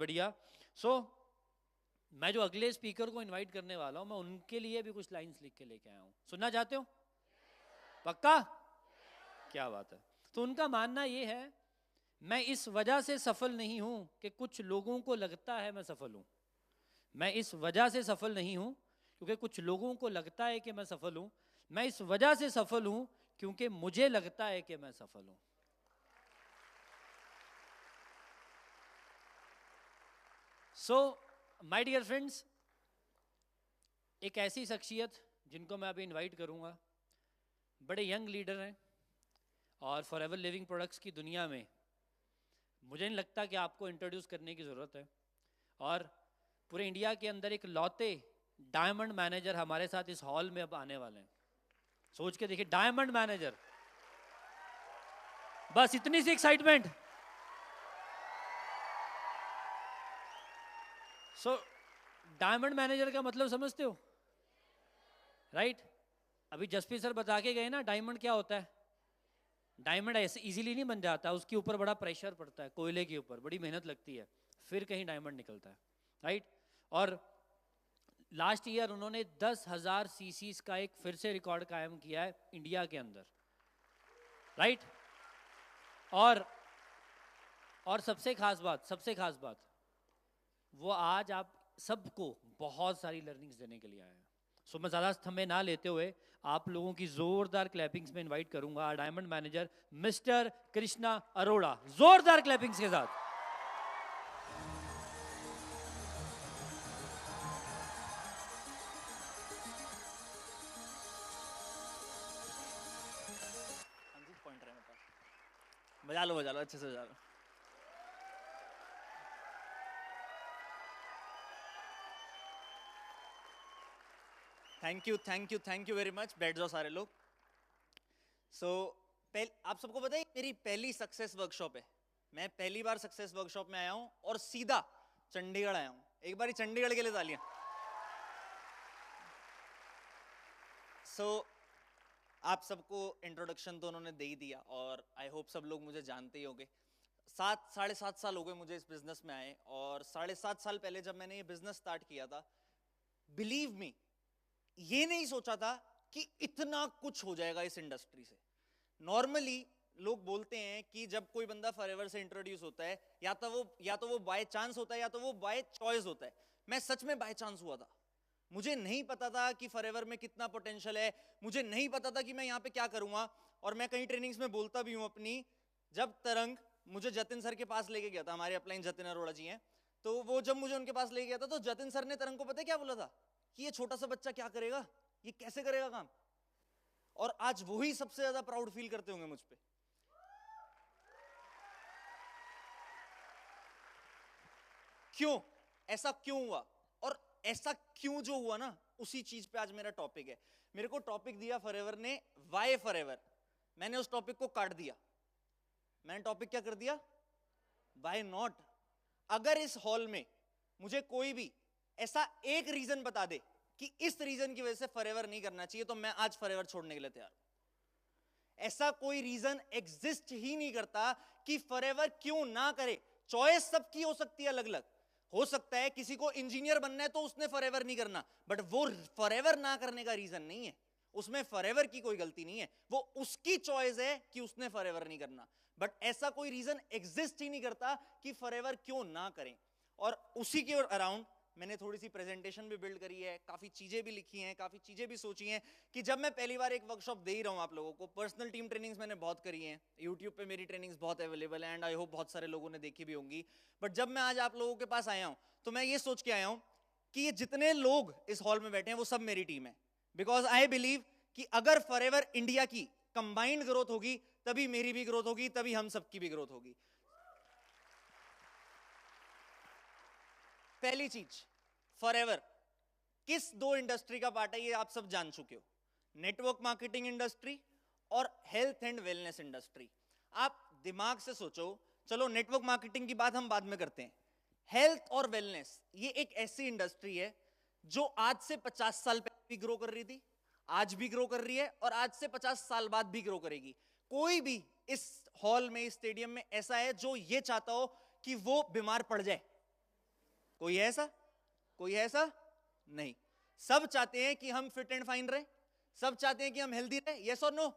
बढ़िया। सो मैं जो अगले स्पीकर को इनवाइट करने वाला हूं, मैं उनके लिए भी कुछ लाइंस लिख के लेके आया हूं। सुनना चाहते हो? पक्का? क्या बात है। तो उनका मानना ये है, मैं इस वजह से सफल नहीं हूं कि कुछ लोगों को लगता है मैं सफल हूं। मैं इस वजह से सफल नहीं हूं क्योंकि कुछ लोगों को लगता है कि मैं सफल हूं। मैं इस वजह से सफल हूं क्योंकि मुझे लगता है कि मैं सफल हूं। सो माय डियर फ्रेंड्स, एक ऐसी शख्सियत जिनको मैं अभी इनवाइट करूंगा, बड़े यंग लीडर हैं और फॉरएवर लिविंग प्रोडक्ट्स की दुनिया में मुझे नहीं लगता कि आपको इंट्रोड्यूस करने की ज़रूरत है। और पूरे इंडिया के अंदर एक लौते डायमंड मैनेजर हमारे साथ इस हॉल में अब आने वाले हैं। सोच के देखिए, डायमंड मैनेजर, बस इतनी सी एक्साइटमेंट। सो डायमंड मैनेजर का मतलब समझते हो, राइट? अभी जसप्रीत सर बता के गए ना, डायमंड क्या होता है। डायमंड ऐसे इजीली नहीं बन जाता, उसके ऊपर बड़ा प्रेशर पड़ता है, कोयले के ऊपर बड़ी मेहनत लगती है, फिर कहीं डायमंड निकलता है, राइट? और लास्ट ईयर उन्होंने 10,000 सीसीज का एक फिर से रिकॉर्ड कायम किया है इंडिया के अंदर, राइट? और सबसे खास बात, वो आज आप सबको बहुत सारी लर्निंग्स देने के लिए आए हैं। सो मैं ज़्यादा समय ना लेते हुए आप लोगों की जोरदार क्लैपिंग्स में इनवाइट करूंगा diamond manager mister Krishna Arora, जोरदार क्लैपिंग्स के साथ। पॉइंट है मेरे पास, बजा लो अच्छे से बजा लो। Thank you very much. बैठ जाओ सारे लोग। आप सबको पता है मेरी पहली सक्सेस वर्कशॉप है। मैं पहली बार सक्सेस वर्कशॉप में आया हूं और सीधा चंडीगढ़ आया हूं। एक बार चंडीगढ़ के लिए तालियां। आप सबको इंट्रोडक्शन तो उन्होंने दे ही दिया और आई होप सब लोग मुझे जानते ही होंगे। 7-7.5 साल हो गए मुझे इस बिजनेस में आए, और 7.5 साल पहले जब मैंने ये बिजनेस स्टार्ट किया था, बिलीव मी, ये नहीं सोचा था कि इतना कुछ हो जाएगा इस इंडस्ट्री से। नॉर्मली लोग बोलते हैं कि जब कोई बंदा फॉरएवर से इंट्रोड्यूस होता है, या तो वो बाय चांस होता है या तो वो बाय चॉइस होता है। मैं सच में बाय चांस हुआ था। मुझे नहीं पता था कि फॉरएवर में कितना पोटेंशियल है, मुझे नहीं पता था कि मैं यहाँ पे क्या करूंगा। और मैं कई ट्रेनिंग्स में बोलता भी हूँ अपनी, जब तरंग मुझे जतिन सर के पास लेके गया था, हमारे अपलाइन जतिन अरोड़ा जी हैं, तो वो जब मुझे उनके पास लेके गया था तो जतिन सर ने तरंग को पता है क्या बोला था कि ये छोटा सा बच्चा क्या करेगा, ये कैसे करेगा काम। और आज वही सबसे ज्यादा प्राउड फील करते होंगे मुझ पे। क्यों ऐसा क्यों हुआ, और ऐसा क्यों जो हुआ ना, उसी चीज पे आज मेरा टॉपिक है। मेरे को टॉपिक दिया फॉरएवर ने, वाई फॉरएवर। मैंने उस टॉपिक को काट दिया। मैंने टॉपिक क्या कर दिया, वाई नॉट। अगर इस हॉल में मुझे कोई भी ऐसा एक रीजन बता दे कि इस रीजन की वजह से फॉरएवर नहीं करना चाहिए, तो मैं आज फॉरएवर छोड़ने के लिए तैयार हूं। ऐसा कोई रीजन एग्जिस्ट ही नहीं करता कि फॉरएवर क्यों ना करे। चॉइस सबकी हो सकती है अलग अलग। हो सकता है किसी को इंजीनियर बनना है तो उसने फॉरएवर नहीं करना, बट वो फॉरएवर ना करने का रीजन नहीं है। उसमें फॉरएवर की कोई गलती नहीं है, वो उसकी चॉइस है कि उसने फॉरएवर नहीं करना। बट ऐसा कोई रीजन एग्जिस्ट ही नहीं करता कि फॉरएवर क्यों ना करें। और उसी के अराउंड मैंने थोड़ी सी प्रेजेंटेशन भी बिल्ड करी है, काफी चीजें भी लिखी हैं, काफी चीजें भी सोची हैं कि जब मैं पहली बार एक वर्कशॉप दे ही रहा हूं आप लोगों को। पर्सनल टीम ट्रेनिंग्स मैंने बहुत करी हैं, यूट्यूब पे मेरी ट्रेनिंग्स बहुत अवेलेबल है, एंड आई होप बहुत सारे लोगों ने देखी भी होंगी। बट जब मैं आज आप लोगों के पास आया हूं तो मैं ये सोच के आया हूं कि ये जितने लोग इस हॉल में बैठे हैं वो सब मेरी टीम है। बिकॉज आई बिलीव कि अगर फॉरएवर इंडिया की कंबाइंड ग्रोथ होगी तभी मेरी भी ग्रोथ होगी, तभी हम सबकी भी ग्रोथ होगी। पहली चीज, फॉरएवर किस दो इंडस्ट्री का पार्ट है ये आप सब जान चुके हो, नेटवर्क मार्केटिंग इंडस्ट्री और हेल्थ एंड वेलनेस इंडस्ट्री। आप दिमाग से सोचो, चलो नेटवर्क मार्केटिंग की बात हम बाद में करते हैं। हेल्थ और वेलनेस ये एक ऐसी इंडस्ट्री है जो आज से 50 साल पहले भी ग्रो कर रही थी, आज भी ग्रो कर रही है, और आज से 50 साल बाद भी ग्रो करेगी। कोई भी इस हॉल में, इस स्टेडियम में ऐसा है जो ये चाहता हो कि वो बीमार पड़ जाए? कोई है ऐसा? कोई है ऐसा? नहीं। सब चाहते हैं कि हम फिट एंड फाइन रहे, सब चाहते हैं कि हम हेल्दी रहे, यस और नो?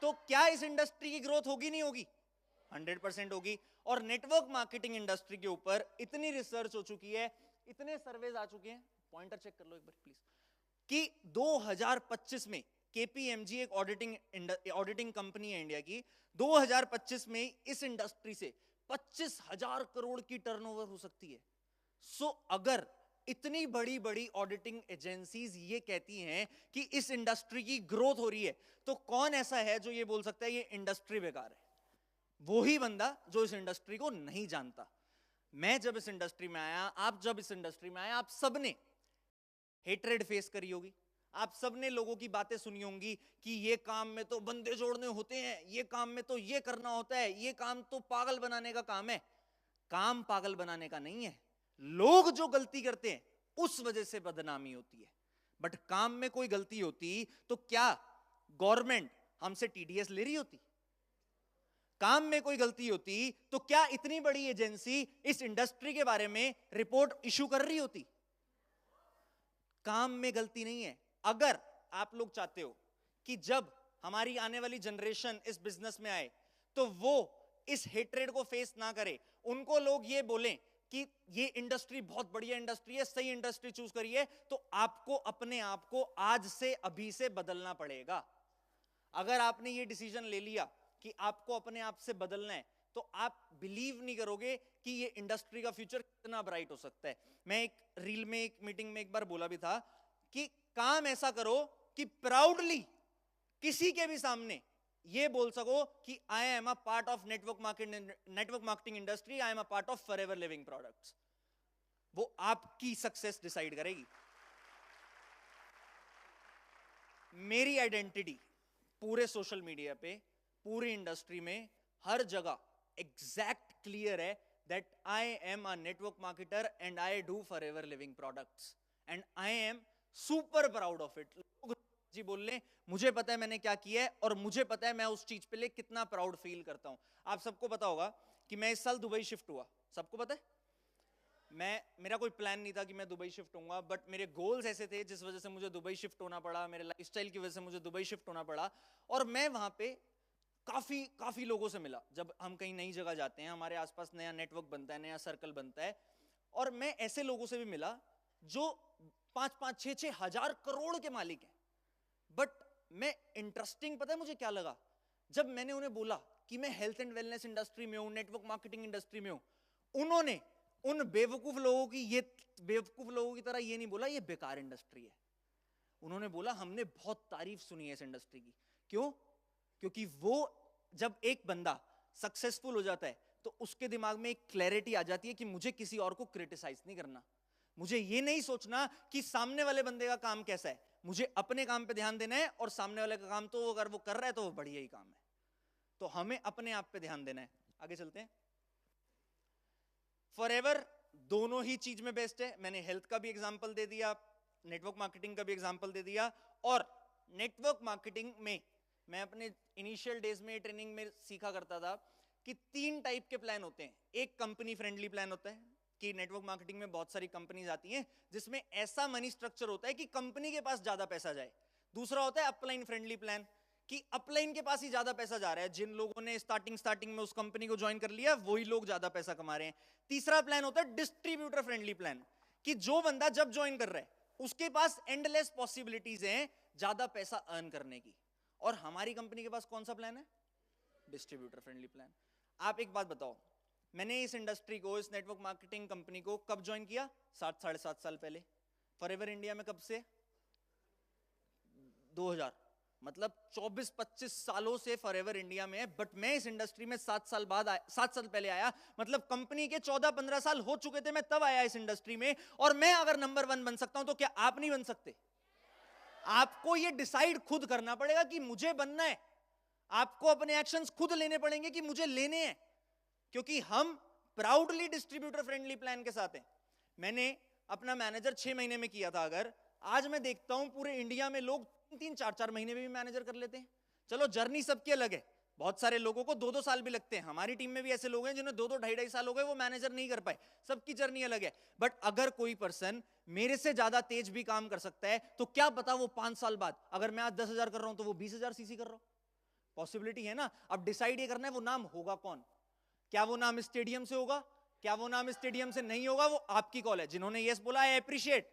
तो क्या इस इंडस्ट्री की ग्रोथ होगी? नहीं होगी? 100% होगी। और नेटवर्क मार्केटिंग इंडस्ट्री के ऊपर इतनी रिसर्च हो चुकी है, इतने सर्वेज आ चुके हैं, पॉइंटर चेक कर लो एक बार प्लीज, कि 2025 में केपीएमजी एक ऑडिटिंग कंपनी है इंडिया की, 2025 में इस इंडस्ट्री से 25,000 करोड़ की टर्नओवर हो सकती है। सो अगर इतनी बड़ी बड़ी ऑडिटिंग एजेंसीज ये कहती हैं कि इस इंडस्ट्री की ग्रोथ हो रही है, तो कौन ऐसा है जो ये बोल सकता है ये इंडस्ट्री बेकार है? वही बंदा जो इस इंडस्ट्री को नहीं जानता। मैं जब इस इंडस्ट्री में आया, आप जब इस इंडस्ट्री में आए, आप सबने हेट्रेड फेस करी होगी, आप सबने लोगों की बातें सुनी होंगी कि ये काम में तो बंदे जोड़ने होते हैं, ये काम में तो ये करना होता है, ये काम तो पागल बनाने का काम है। काम पागल बनाने का नहीं है, लोग जो गलती करते हैं उस वजह से बदनामी होती है। बट काम में कोई गलती होती तो क्या गवर्नमेंट हमसे टीडीएस ले रही होती? काम में कोई गलती होती तो क्या इतनी बड़ी एजेंसी इस इंडस्ट्री के बारे में रिपोर्ट इशू कर रही होती? काम में गलती नहीं है। अगर आप लोग चाहते हो कि जब हमारी आने वाली जनरेशन इस बिजनेस में आए तो वो इस हेट्रेड को फेस ना करे, उनको लोग ये बोलें कि ये इंडस्ट्री बहुत बढ़िया इंडस्ट्री है, सही इंडस्ट्री चूज करिए, तो आपको अपने आप को आज से अभी से बदलना पड़ेगा। अगर आपने ये डिसीजन ले लिया कि आपको अपने आप से बदलना है, तो आप बिलीव नहीं करोगे कि ये इंडस्ट्री का फ्यूचर कितना ब्राइट हो सकता है। मैं एक रील में, एक मीटिंग में एक बार बोला भी था कि काम ऐसा करो कि प्राउडली किसी के भी सामने ये बोल सको कि I am a part of network marketing industry, I am a part of forever living products. वो आपकी सक्सेस डिसाइड करेगी। मेरी आइडेंटिटी पूरे सोशल मीडिया पे, पूरी इंडस्ट्री में, हर जगह एग्जैक्ट क्लियर है that I am a network marketer and I do forever living products and I am super proud of it. लोग जी बोल ले, मुझे पता है मैंने क्या किया है और मुझे पता है मैं उस चीज पे ले कितना प्राउड फील करता हूं। आप सबको पता होगा कि मैं इस साल दुबई शिफ्ट हुआ, सबको पता है? मेरा कोई प्लान नहीं था कि मैं दुबई शिफ्ट होऊंगा, बट मेरे गोल्स ऐसे थे जिस वजह से मुझे दुबई शिफ्ट होना पड़ा, मेरे लाइफस्टाइल की वजह से मुझे दुबई शिफ्ट होना पड़ा। और मैं वहां पे काफी लोगों से मिला। जब हम कहीं नई जगह जाते हैं, हमारे आसपास नया नेटवर्क बनता है, नया सर्कल बनता है, और मैं ऐसे लोगों से भी मिला जो 5-5, 6-6 हजार करोड़ के मालिक हैं। बट मैं इंटरेस्टिंग पता है मुझे क्या लगा? जब मैंने उन्हें बोला कि मैं हेल्थ एंड वेलनेस इंडस्ट्री में हूं, नेटवर्क मार्केटिंग इंडस्ट्री में हूं, उन्होंने उन बेवकूफ लोगों की तरह ये नहीं बोला ये बेकार इंडस्ट्री है। उन्होंने बोला हमने बहुत तारीफ सुनी है इस इंडस्ट्री की। क्यों? क्योंकि वो जब एक बंदा सक्सेसफुल हो जाता है तो उसके दिमाग में एक क्लैरिटी आ जाती है कि मुझे किसी और को क्रिटिसाइज नहीं करना, मुझे ये नहीं सोचना कि सामने वाले बंदे का काम कैसा है, मुझे अपने काम पे ध्यान देना है, और सामने वाले का काम तो अगर वो कर रहा है तो वो बढ़िया ही काम है। तो हमें अपने आप पे ध्यान देना है। आगे चलते हैं। फॉरएवर दोनों ही चीज में बेस्ट है। मैंने हेल्थ का भी एग्जांपल दे दिया, नेटवर्क मार्केटिंग का भी एग्जांपल दे दिया। और नेटवर्क मार्केटिंग में मैं अपने इनिशियल डेज में ट्रेनिंग में सीखा करता था कि 3 टाइप के प्लान होते हैं। एक कंपनी फ्रेंडली प्लान होता है कि नेटवर्क मार्केटिंग में बहुत सारी कंपनीज आती हैं जिसमें ऐसा मनी स्ट्रक्चर होता है कि कंपनी के पास ज्यादा पैसा जाए। दूसरा होता है अपलाइन फ्रेंडली प्लान कि अपलाइन के पास ही ज्यादा पैसा जा रहा है, जिन लोगों ने स्टार्टिंग में उस कंपनी को ज्वाइन कर लिया वही लोग ज्यादा पैसा कमा रहे हैं। तीसरा प्लान होता है डिस्ट्रीब्यूटर फ्रेंडली प्लान कि जो बंदा जब ज्वाइन कर रहा है उसके पास एंडलेस पॉसिबिलिटीज हैं ज्यादा पैसा अर्न करने की। और हमारी कंपनी के पास कौन सा प्लान है? Distributor friendly plan. आप एक बात बताओ, मैंने इस इंडस्ट्री को, इस नेटवर्क मार्केटिंग कंपनी को कब ज्वाइन किया? 7-7.5 साल पहले। फॉरएवर इंडिया में कब से? 2000, मतलब 24-25 सालों से फॉरएवर इंडिया में है। बट मैं इस इंडस्ट्री में 7 साल पहले आया, मतलब कंपनी के 14-15 साल हो चुके थे, मैं तब आया इस इंडस्ट्री में। और मैं अगर नंबर 1 बन सकता हूं तो क्या आप नहीं बन सकते? आपको ये डिसाइड खुद करना पड़ेगा कि मुझे बनना है। आपको अपने एक्शंस खुद लेने पड़ेंगे कि मुझे लेने हैं, क्योंकि हम प्राउडली डिस्ट्रीब्यूटर फ्रेंडली प्लान के साथ हैं। मैंने अपना मैनेजर 6 महीने में किया था, अगर आज मैं देखता हूं पूरे इंडिया में लोग 3-4 महीने में भी मैनेजर कर लेते हैं। चलो जर्नी सबकी अलग है, बहुत सारे लोगों को 2-2 साल भी लगते हैं, हमारी टीम में भी ऐसे लोग हैं जिन्हें 2-2 ढाई-ढाई साल हो गए, वो मैनेजर नहीं कर पाए, सबकी जर्नी अलग है। बट अगर कोई पर्सन मेरे से ज्यादा तेज भी काम कर सकता है, तो क्या पता वो 5 साल बाद, अगर मैं आज 10,000 कर रहा हूं तो वो 20,000 सीसी कर रहा हूं, पॉसिबिलिटी है ना। अब डिसाइड ये करना है वो नाम होगा कौन, क्या वो नाम स्टेडियम से होगा, क्या वो नाम स्टेडियम से नहीं होगा, वो आपकी कॉल है। जिन्होंने यस बोला, आई अप्रिशिएट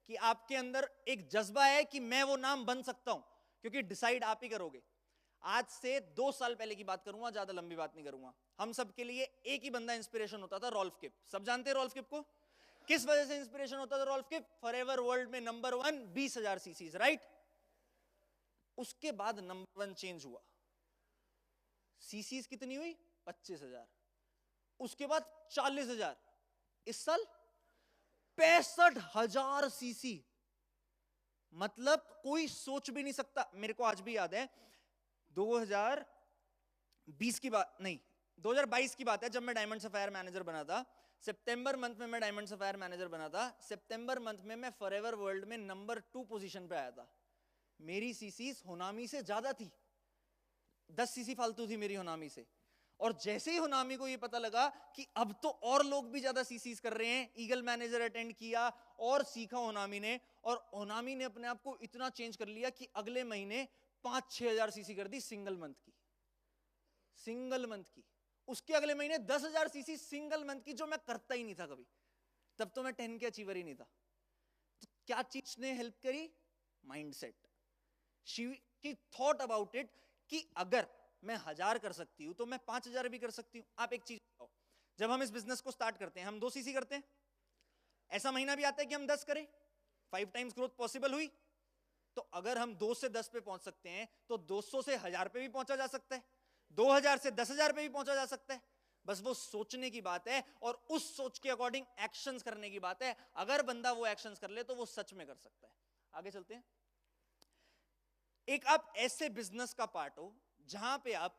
कि आपके अंदर एक जज्बा है कि मैं वो नाम बन सकता हूं, क्योंकि डिसाइड आप ही करोगे। आज से 2 साल पहले की बात करूंगा, ज्यादा लंबी बात नहीं करूंगा। हम सब के लिए एक ही बंदा इंस्पिरेशन होता था, रॉल्फ किप। सब जानते हैं रॉल्फ किप को? किस वजह से इंस्पिरेशन होता था रॉल्फ किप? फॉरएवर वर्ल्ड में नंबर 1, 20,000 सीसीज, राइट। उसके बाद नंबर 1 चेंज हुआ, सीसीज कितनी हुई? 25,000। उसके बाद 40,000, इस साल 65,000 सीसी। मतलब कोई सोच भी नहीं सकता। मेरे को आज भी याद है 2020 की बात नहीं, 2022 की बात है, जब मैं डायमंड सफायर मैनेजर बना था। सितंबर मंथ में मैं डायमंड सफायर मैनेजर बना था। सितंबर मंथ में मैं फॉरएवर वर्ल्ड में नंबर 2 पोजीशन पे आया था। मेरी सीसीज होनामी से ज्यादा थी, 10 सीसी फालतू थी मेरी होनामी से। और जैसे ही होनामी को ये पता लगा कि अब तो और लोग भी ज्यादा सीसीज कर रहे हैं, ईगल मैनेजर अटेंड किया और सीखा होनामी ने, और होनामी ने अपने आप को इतना चेंज कर लिया कि अगले महीने 5-6 हजार सीसी कर दी सिंगल मंथ की, सिंगल मंथ की। उसके अगले महीने 10,000 सीसी सिंगल मंथ की, जो मैं करता ही नहीं था कभी। तब तो मैं 10 के अचीवर ही नहीं था। तो क्या चीज ने हेल्प करी? Mindset. She thought about it कि अगर मैं 1000 कर सकती हूं तो मैं 5,000 भी कर सकती हूं। आप एक चीज बताओ, जब हम इस बिजनेस को स्टार्ट करते हैं, हम 2 सीसी करते हैं, ऐसा महीना भी आता है कि हम 10 करें, 5 टाइम्स ग्रोथ पॉसिबल हुई। तो अगर हम 2 से 10 पे पहुंच सकते हैं, तो 200 से 1000 पे भी पहुंचा जा सकता है, 2000 से 10,000 पे भी पहुंचा जा सकता है। बस वो सोचने की बात है, और उस सोच के अकॉर्डिंग एक्शंस करने की बात है। अगर बंदा वो एक्शंस कर ले तो वो सच में कर सकता है। आगे चलते हैं। एक आप ऐसे बिजनेस का पार्ट हो जहां पे आप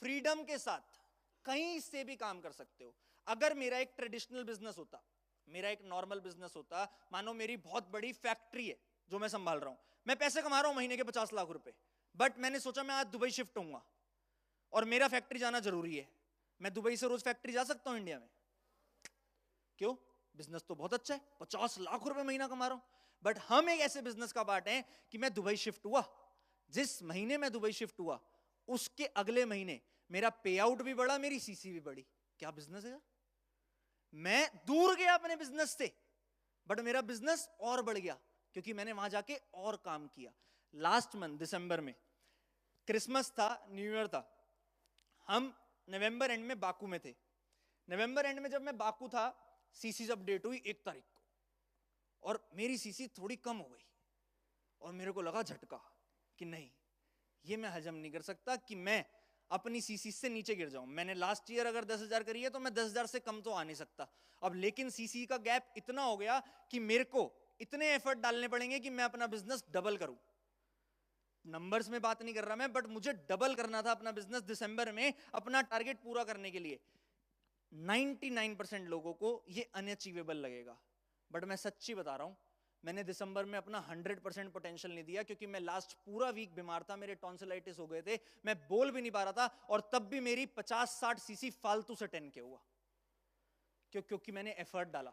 फ्रीडम के साथ कहीं से भी काम कर सकते हो। अगर मेरा एक ट्रेडिशनल बिजनेस होता, मेरा एक नॉर्मल बिजनेस होता, मानो मेरी बहुत बड़ी फैक्ट्री है जो मैं संभाल रहा हूं, मैं पैसे कमा रहा हूं महीने के 50 लाख रुपए, बट मैंने सोचा मैं आज दुबई शिफ्ट होऊंगा और मेरा फैक्ट्री जाना जरूरी है। मैं दुबई से रोज फैक्ट्री जा सकता हूं इंडिया में? क्यों? बिजनेस तो बहुत अच्छा है, 50 लाख रुपए महीना कमा रहा हूं। बट हम एक ऐसे बिजनेस का पार्ट है कि मैं दुबई शिफ्ट हुआ, जिस महीने मैं दुबई शिफ्ट हुआ उसके अगले महीने मेरा पे आउट भी बढ़ा, मेरी सीसी भी बढ़ी। क्या बिजनेस है? मैं दूर गया अपने बिजनेस से, बट मेरा बिजनेस और बढ़ गया क्योंकि मैंने वहां जाके और काम किया। लास्ट मंथ दिसंबर में क्रिसमस था, न्यू ईयर था, हम नवंबर एंड में बाकू में थे। नवंबर एंड में जब मैं बाकू था, सीसी अपडेट हुई 1 तारीख को, और मेरी सीसी थोड़ी कम हो गई, और मेरे को लगा झटका कि नहीं, ये मैं हजम नहीं कर सकता कि मैं अपनी सीसी से नीचे गिर जाऊं। मैंने लास्ट ईयर अगर 10,000 करी है तो मैं 10,000 से कम तो आ नहीं सकता अब। लेकिन सीसी का गैप इतना हो गया कि मेरे को इतने एफर्ट डालने पड़ेंगे कि मैं अपना बिजनेस डबल करूं। नंबर्स में बात नहीं कर रहा मैं, बट मुझे डबल करना था अपना बिजनेस दिसंबर में, अपना टारगेट पूरा करने के लिए। 99% लोगों को ये अनअचीवेबल लगेगा, बट मैं सच्ची बता रहा हूं, मैंने दिसंबर में अपना 100% पोटेंशियल नहीं दिया, क्योंकि मैं लास्ट पूरा वीक बीमार था, मेरे टॉन्सिलाइटिस हो गए थे, मैं बोल भी नहीं पा रहा था, और तब भी मेरी 50-60 सीसी फालतू से 10 के हुआ। क्योंकि मैंने एफर्ट डाला,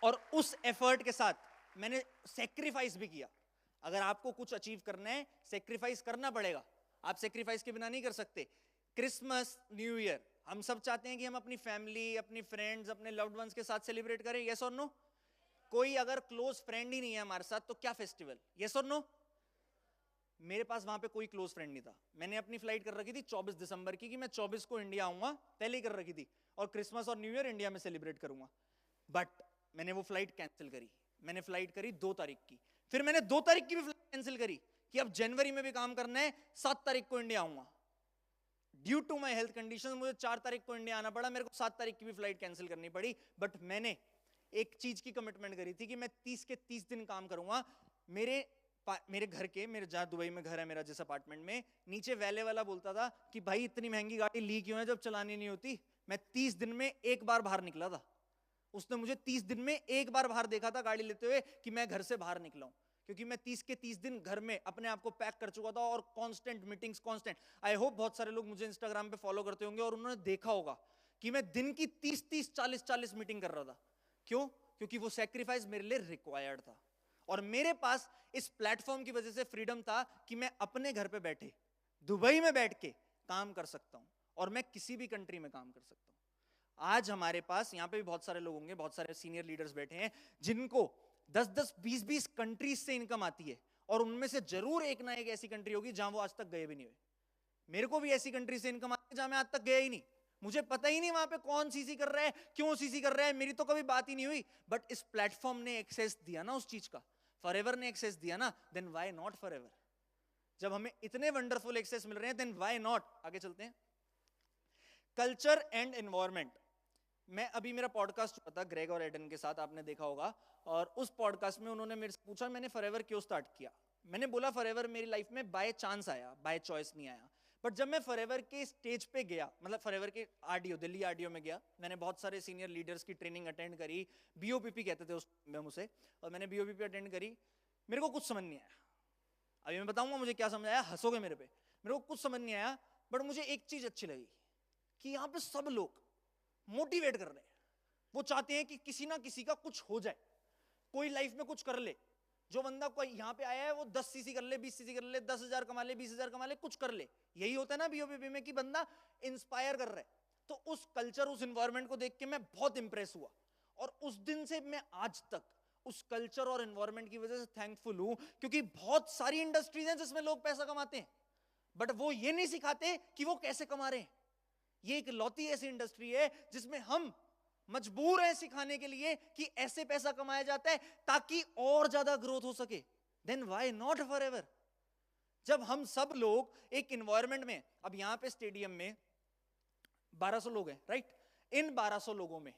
और उस एफर्ट के साथ मैंने सेक्रीफाइस भी किया। अगर आपको कुछ अचीव करना है, सेक्रीफाइस करना पड़ेगा, आप सेक्रीफाइस के बिना नहीं कर सकते। क्रिसमस, न्यू ईयर, हम सब चाहते हैं कि हम अपनी फैमिली, अपनी फ्रेंड्स, अपने लव्ड वंस के साथ सेलिब्रेट करें, यस और नो? कोई अगर क्लोज फ्रेंड ही नहीं है हमारे साथ तो क्या फेस्टिवल, यस और नो? मेरे पास वहां पे कोई क्लोज फ्रेंड नहीं था। मैंने अपनी फ्लाइट कर रखी थी 24 दिसंबर की कि मैं 24 को इंडिया आऊंगा, पहले ही कर रखी थी, और क्रिसमस और न्यू ईयर इंडिया में सेलिब्रेट करूंगा। बट मैंने वो फ्लाइट कैंसिल करी। मैंने फ्लाइट करी 2 तारीख की, फिर मैंने 2 तारीख की भी फ्लाइट कैंसिल करी कि अब जनवरी में भी काम करना है, 7 तारीख को इंडिया आऊंगा। Due to my health condition मुझे 4 तारीख को इंडिया आना पड़ा, मेरे को 7 तारीख की भी फ्लाइट कैंसिल करनी पड़ी। बट मैंने एक चीज की कमिटमेंट करी थी कि मैं 30 के 30 दिन काम करूंगा। मेरे घर के, मेरे जहां दुबई में घर है मेरा, जिस अपार्टमेंट में, नीचे वैले वाला बोलता था कि भाई इतनी महंगी गाड़ी ली क्यों है जब चलानी नहीं होती। मैं 30 दिन में एक बार बाहर निकला था। उसने मुझे 30 दिन में एक बार बाहर देखा था गाड़ी लेते हुए कि मैं घर से बाहर निकला हूं, क्योंकि मैं 30 के 30 दिन घर में अपने आप को पैक कर चुका था और constant meetings, constant. I hope बहुत सारे लोग मुझे इंस्टाग्राम पे फॉलो करते होंगे और उन्होंने देखा होगा कि मैं दिन की 30-30, 40-40 मीटिंग कर रहा था। क्यों? क्योंकि वो सैक्रिफाइस मेरे लिए रिक्वायर्ड था और मेरे पास इस प्लेटफॉर्म की वजह से फ्रीडम था कि मैं अपने घर पे बैठे दुबई में बैठ के काम कर सकता हूं और मैं किसी भी कंट्री में काम कर सकता हूं। आज हमारे पास यहाँ पे भी बहुत सारे लोग होंगे, बहुत सारे सीनियर लीडर्स बैठे हैं जिनको 10-10, 20-20 कंट्रीज से इनकम आती है और उनमें से जरूर एक ना एक ऐसी कंट्री होगी जहां वो आज तक गए भी नहीं हुए। मेरे को भी ऐसी कंट्री से इनकम आती है जहां मैं आज तक गया ही नहीं, मुझे पता ही नहीं वहां पे कौन सीसी कर रहा है, क्यों सीसी कर रहा है, मेरी तो कभी बात ही नहीं हुई। बट इस प्लेटफॉर्म ने एक्सेस दिया ना उस चीज का, फॉरएवर ने एक्सेस दिया ना, देन व्हाई नॉट फॉरएवर। जब हमें इतने वंडरफुल एक्सेस मिल रहे हैं देन व्हाई नॉट। आगे चलते हैं। Culture and environment. मैं अभी मेरा पॉडकास्ट हुआ था ग्रेग और एडन के साथ, आपने देखा होगा, और उस पॉडकास्ट में उन्होंने मेरे से पूछा मैंने फॉरएवर क्यों स्टार्ट किया। मैंने बोला फॉरएवर मेरी लाइफ में बाय चांस आया, बाय चॉइस नहीं आया। बट जब मैं फॉरएवर के स्टेज पे गया, मतलब फॉरएवर के आरडीओ, दिल्ली आरडीओ में गया, मैंने बहुत सारे सीनियर लीडर्स की ट्रेनिंग अटेंड करी, बीओपीपी कहते थे उस में मुझे, और मैंने बीओपीपी अटेंड करी। मेरे को कुछ समझ नहीं आया। अभी मैं बताऊंगा मुझे क्या समझ आया, हंसोगे मेरे पे। मेरे को कुछ समझ नहीं आया, बट मुझे एक चीज अच्छी लगी कि यहाँ पे सब लोग मोटिवेट कर रहे हैं। वो चाहते हैं कि किसी ना किसी का कुछ हो जाए, कोई लाइफ में कुछ कर ले। जो बंदा कोई यहाँ पे आया है वो 10 सीसी कर ले, 20 सीसी कर ले, 10,000 कमा ले, 20,000 कमा ले, कुछ कर ले। यही होता है ना बीओपीपी में कि बंदा इंस्पायर कर रहा है। तो उस कल्चर, उस एनवायरनमेंट को देख के मैं बहुत इंप्रेस हुआ और उस दिन से मैं आज तक उस कल्चर और एनवायरनमेंट की वजह से थैंकफुल हूं। क्योंकि बहुत सारी इंडस्ट्रीज हैं जिसमें लोग पैसा कमाते हैं बट वो ये नहीं सिखाते कि वो कैसे कमा रहे हैं। ये एक लौती ऐसी इंडस्ट्री है जिसमें हम मजबूर हैं सिखाने के लिए कि ऐसे पैसा कमाया जाता है ताकि और ज्यादा ग्रोथ हो सके। Then why not forever. जब हम सब लोग एक एनवायरनमेंट में, अब यहां पे स्टेडियम में 1200 लोग हैं, राइट? इन 1200 लोगों में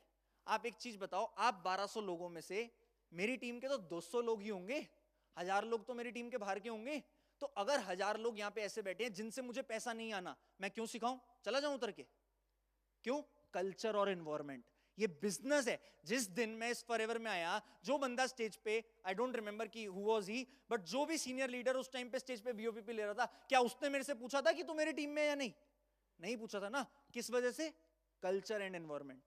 आप एक चीज बताओ, आप 1200 लोगों में से मेरी टीम के तो 200 लोग ही होंगे, 1000 लोग तो मेरी टीम के बाहर के होंगे। तो अगर 1000 लोग यहां पे ऐसे बैठे हैं जिनसे मुझे पैसा नहीं आना, मैं क्यों सिखाऊं? चला जाऊं उतर के? क्यों? कल्चर और एनवायरनमेंट, ये बिजनेस है। जिस दिन मैं इस फॉरएवर में आया, जो बंदा स्टेज पे, आई डोंट रिमेंबर कि हु वाज ही, बट जो भी सीनियर लीडर उस टाइम पे स्टेज पे बीओपीपी ले रहा था, क्या उसने मेरे से पूछा था कि तू मेरी टीम में या नहीं? नहीं पूछा था ना। किस वजह से? Culture and environment.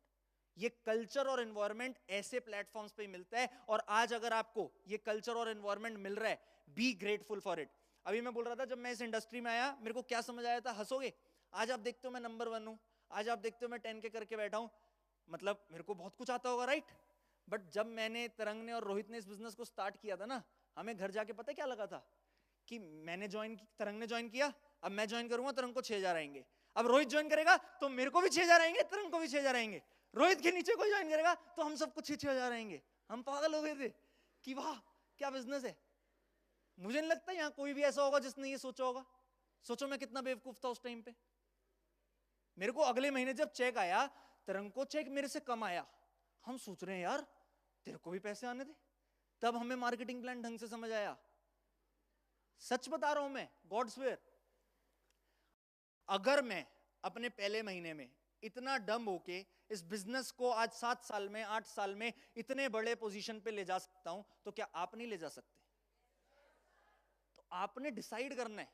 ये कल्चर और एनवायरनमेंट ऐसे प्लेटफॉर्म्स पे मिलता है और आज अगर आपको ये कल्चर और एनवायरनमेंट मिल रहा है, बी ग्रेटफुल फॉर इट। अभी मैं बोल रहा था जब मैं इस इंडस्ट्री में आया मेरे को क्या समझ आया था, हंसोगे। आज आप देखते हो मैं नंबर 1 हूं, आज आप देखते हो मैं 10 के करके बैठा हूं, मतलब मेरे को बहुत कुछ आता होगा, राइट? बट जब मैंने, तरंग ने और रोहित ने इस बिजनेस को स्टार्ट किया था ना, हमें घर जाके पता क्या लगा था कि मैंने ज्वाइन, तरंग ने ज्वाइन किया, अब मैं ज्वाइन करूंगा तरंग को 6000 आएंगे, अब रोहित ज्वाइन करेगा तो मेरे को भी 6000 आएंगे, तरंग को भी 6000 आएंगे, रोहित के नीचे कोई ज्वाइन करेगा तो हम सबको 6,000 आएंगे। हम पागल हो गए थे कि वाह क्या बिजनेस है। मुझे नहीं लगता यहाँ कोई भी ऐसा होगा जिसने ये सोचा होगा। सोचो मैं कितना बेवकूफ था उस टाइम पे। मेरे को अगले महीने जब चेक आया, तरंग को चेक मेरे से कम आया, हम सोच रहे हैं यार तेरे को भी पैसे आने दे। तब हमें मार्केटिंग प्लान ढंग से समझ आया। सच बता रहा हूं मैं, गॉड स्वेयर। अगर मैं अपने पहले महीने में इतना डम होके इस बिजनेस को आज 7 साल में, 8 साल में इतने बड़े पोजीशन पे ले जा सकता हूं, तो क्या आप नहीं ले जा सकते? तो आपने डिसाइड करना है।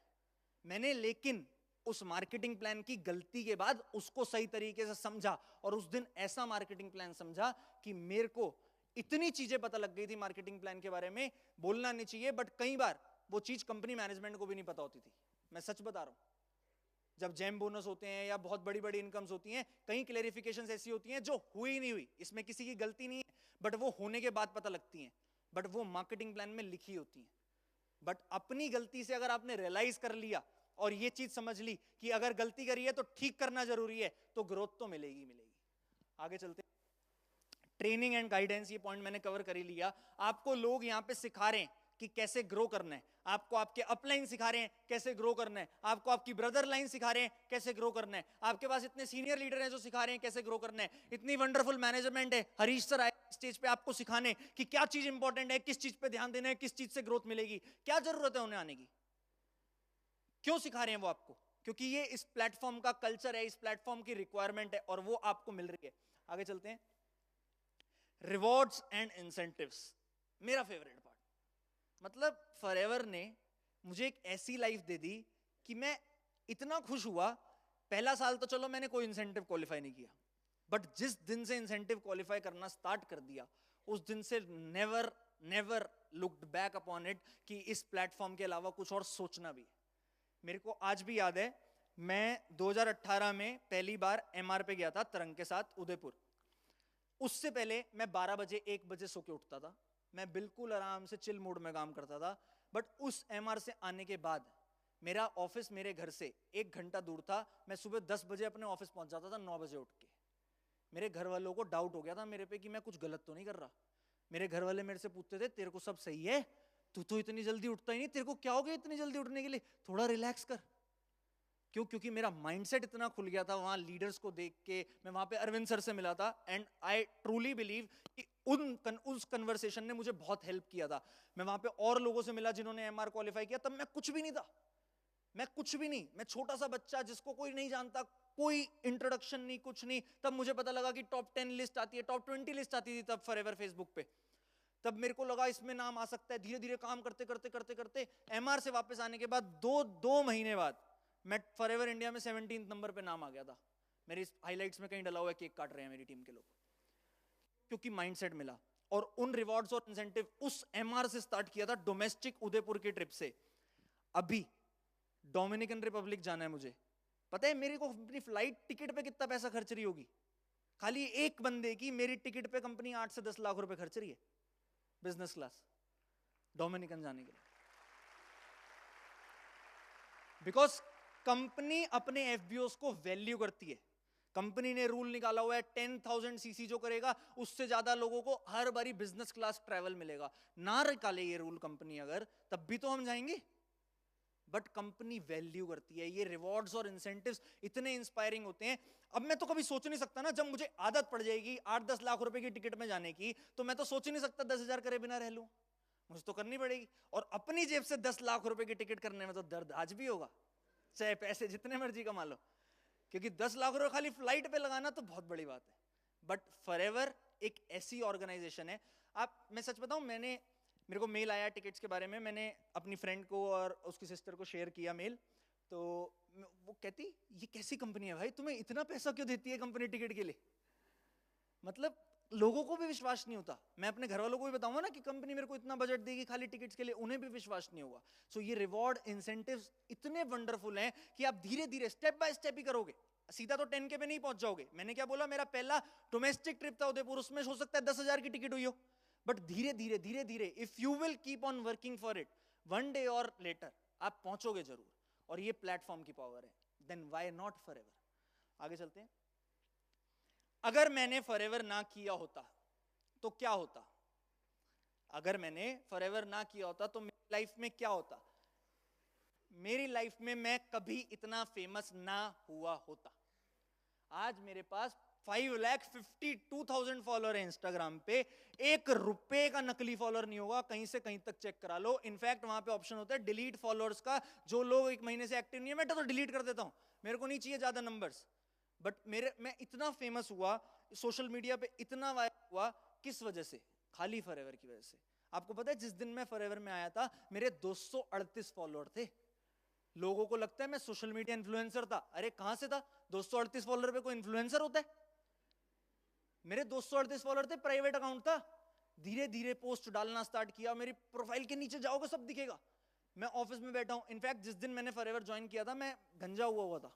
मैंने लेकिन उस मार्केटिंग प्लान की गलती के बाद उसको सही तरीके से समझा और उस दिन ऐसा मार्केटिंग प्लान समझा कि मेरे को इतनी चीजें पता लग गई थी मार्केटिंग प्लान के बारे में, बोलना नहीं चाहिए बट कई बार वो चीज कंपनी मैनेजमेंट को भी नहीं पता होती थी। मैं सच बता रहा हूं। जब जेम बोनस होते हैं या बहुत बड़ी बड़ी इनकम्स होती हैं, कई क्लेरिफिकेशंस ऐसी होती हैं जो हुई नहीं हुई, इसमें किसी की गलती नहीं है, बट वो होने के बाद पता लगती हैं, बट वो मार्केटिंग प्लान में लिखी होती हैं। बट अपनी गलती से अगर आपने रियलाइज कर लिया और ये चीज समझ ली कि अगर गलती करी है तो ठीक करना जरूरी है, तो ग्रोथ तो मिलेगी मिलेगी। आगे चलते। ट्रेनिंग एंड गाइडेंस, ये पॉइंट मैंने कवर कर ही लिया। आपको लोग यहाँ पे सिखा रहे हैं कि कैसे ग्रो करना है, आपको आपके अपलाइन सिखा रहे हैं कैसे ग्रो करना है, आपको आपकी ब्रदर लाइन सिखा रहे हैं कैसे ग्रो करना है, आपके पास इतने सीनियर लीडर हैं जो सिखा रहे हैं कैसे ग्रो करना है, इतनी वंडरफुल मैनेजमेंट है, हरीश सर आए स्टेज पे आपको सिखाने कि क्या चीज इंपॉर्टेंट है, किस चीज पे ध्यान देना है, किस चीज से ग्रोथ मिलेगी, क्या जरूरत है उन्हें आने की। क्यों सिखा रहे हैं वो आपको? क्योंकि ये इस प्लेटफॉर्म का कल्चर है, इस प्लेटफॉर्म की रिक्वायरमेंट है और वो आपको मिल रही है। आगे चलते हैं। रिवॉर्ड्स एंड इंसेंटिव्स, मेरा फेवरेट पार्ट। मतलब फॉरएवर ने मुझे एक ऐसी लाइफ दे दी कि मैं इतना खुश हुआ। पहला साल तो चलो मैंने कोई इंसेंटिव क्वालिफाई नहीं किया, बट जिस दिन से इंसेंटिव क्वालिफाई करना स्टार्ट कर दिया उस दिन से never never looked back upon it कि इस प्लेटफॉर्म के अलावा कुछ और सोचना भी। मेरे को आज भी याद है, मैं 2018 में पहली बार एमआर पे गया था तरंग के साथ उदयपुर। उससे पहले मैं 12 बजे 1 बजे सो के उठता था, मैं बिल्कुल आराम से चिल मूड में काम करता था। बट उस एमआर से आने के बाद मेरा ऑफिस मेरे घर से 1 घंटा दूर था। मैं सुबह 10 बजे अपने ऑफिस पहुंच जाता था 9 बजे उठ के। मेरे घर वालों को डाउट हो गया था मेरे पे कि मैं कुछ गलत तो नहीं कर रहा। मेरे घर वाले मेरे से पूछते थे तेरे को सब सही है, तू तो इतनी जल्दी उठता ही नहीं, तेरे को क्या हो गया इतनी जल्दी उठने के लिए, थोड़ा रिलैक्स कर। क्यों? क्योंकि मेरा माइंडसेट इतना खुल गया था वहां लीडर्स को देख के। मैं वहां पे अरविंद सर से मिला था एंड आई ट्रूली बिलीव कि उस कन्वर्सेशन ने मुझे बहुत हेल्प किया था। मैं वहां पे और लोगों से मिला जिन्होंने एमआर क्वालिफाई किया, तब मैं कुछ भी नहीं था, मैं कुछ भी नहीं, मैं छोटा सा बच्चा जिसको कोई नहीं जानता, कोई इंट्रोडक्शन नहीं, कुछ नहीं। तब मुझे पता लगा कि टॉप 10 लिस्ट आती है, टॉप 20 लिस्ट आती थी तब फॉरएवर फेसबुक पे। तब मेरे को लगा इसमें नाम आ सकता है। धीरे धीरे काम करते करते करते करते एमआर से वापस आने के बाद दो महीने बाद मैं फॉरएवर इंडिया में 17 नंबर पे नाम आ गया था। मेरी हाइलाइट्स में कहीं डला हुआ है, केक काट रहे हैं मेरी टीम के लोग, क्योंकि माइंडसेट मिला। और उन रिवॉर्ड्स और इंसेंटिव उस एमआर से स्टार्ट किया था, डोमेस्टिक उदयपुर की ट्रिप से। अभी डोमिनिकन रिपब्लिक जाना है मुझे, पता है मेरे को अपनी फ्लाइट टिकट पे कितना पैसा खर्च रही होगी? खाली एक बंदे की मेरी टिकट पे कंपनी 8 से 10 लाख रुपए खर्च रही है, बिजनेस क्लास, डोमिनिकन जाने के लिए। बिकॉज कंपनी अपने एफबीओस को वैल्यू करती है। कंपनी ने रूल निकाला हुआ है 10,000 सीसी जो करेगा उससे ज्यादा लोगों को हर बारी बिजनेस क्लास ट्रैवल मिलेगा। ना निकाले ये रूल कंपनी अगर, तब भी तो हम जाएंगे, बट कंपनी वैल्यू करती है। ये रिवॉर्ड्स और इंसेंटिव्स इतने इंस्पायरिंग होते हैं। अब मैं तो कभी सोच नहीं सकता ना, जब मुझे आदत पड़ जाएगी 8-10 लाख रुपए की टिकट में जाने की, तो मैं तो सोच ही नहीं सकता 10,000 करे बिना रह लूं, मुझे तो करनी पड़ेगी। और अपनी जेब से 10 लाख रुपए की टिकट करने में तो दर्द आज भी होगा, चाहे पैसे जितने मर्जी कमा लो, क्योंकि 10 लाख रुपए खाली फ्लाइट पे लगाना तो बहुत बड़ी बात है। बट फॉरएवर एक ऐसी ऑर्गेनाइजेशन है। आप, मैं सच बताऊं, मेरे को मेल आया टिकट्स के बारे में, मैंने अपनी फ्रेंड को और उसकी सिस्टर को शेयर किया मेल, तो वो कहती ये कैसी कंपनी है भाई, तुम्हें इतना पैसा क्यों देती है कंपनी टिकट के लिए? मतलब लोगों को भी विश्वास नहीं होता। मैं अपने घर वालों को भी बताऊंगा ना कि कंपनी मेरे को इतना बजट देगी खाली टिकट्स के लिए, उन्हें भी विश्वास नहीं होगा। सो ये रिवॉर्ड इंसेंटिव्स इतने वंडरफुल हैं कि आप धीरे धीरे स्टेप बाय स्टेप ही करोगे, सीधा तो 10K पे नहीं पहुंच जाओगे। मैंने क्या बोला, मेरा पहला डोमेस्टिक ट्रिप था उदयपुर, उसमें हो सकता है 10,000 की टिकट हुई हो, बट धीरे धीरे if you will keep on working for it, one day और लेटर आप पहुंचोगे जरूर। और ये प्लेटफॉर्म की पावर है, देन व्हाई नॉट फॉरएवर। आगे चलते हैं। अगर मैंने फॉरएवर ना किया होता तो क्या होता? अगर मैंने फॉरएवर ना किया होता तो मेरी लाइफ में क्या होता? मेरी लाइफ में मैं कभी इतना फेमस ना हुआ होता। आज मेरे पास 5,52,000 फॉलोअर है इंस्टाग्राम पे, 1 रुपए का नकली फॉलोअर नहीं होगा, कहीं से कहीं तक चेक करा लो। इनफैक्ट वहां पे ऑप्शन होता है डिलीट फॉलोअर्स का, जो लोग 1 महीने से एक्टिव नहीं है मैं तो डिलीट कर देता हूं, मेरे को नहीं चाहिए ज्यादा नंबर्स। बट मैं इतना फेमस हुआ सोशल मीडिया पे, इतना वायरल हुआ, किस वजह से? खाली फॉरएवर की वजह से। आपको पता है जिस दिन मैं फॉरएवर में आया था मेरे 238 फॉलोअर थे। लोगों को लगता है मैं सोशल मीडिया इन्फ्लुएंसर था, अरे कहां से था? 238 फॉलोअर पे कोई इन्फ्लुएंसर होता है? मेरे 238 फॉलोअर थे, प्राइवेट अकाउंट था। धीरे धीरे पोस्ट डालना स्टार्ट किया, मेरी प्रोफाइल के नीचे जाओगे सब दिखेगा, मैं ऑफिस में बैठा हूं। इनफैक्ट जिस दिन मैंने फॉरएवर ज्वाइन किया था मैं गंजा हुआ था,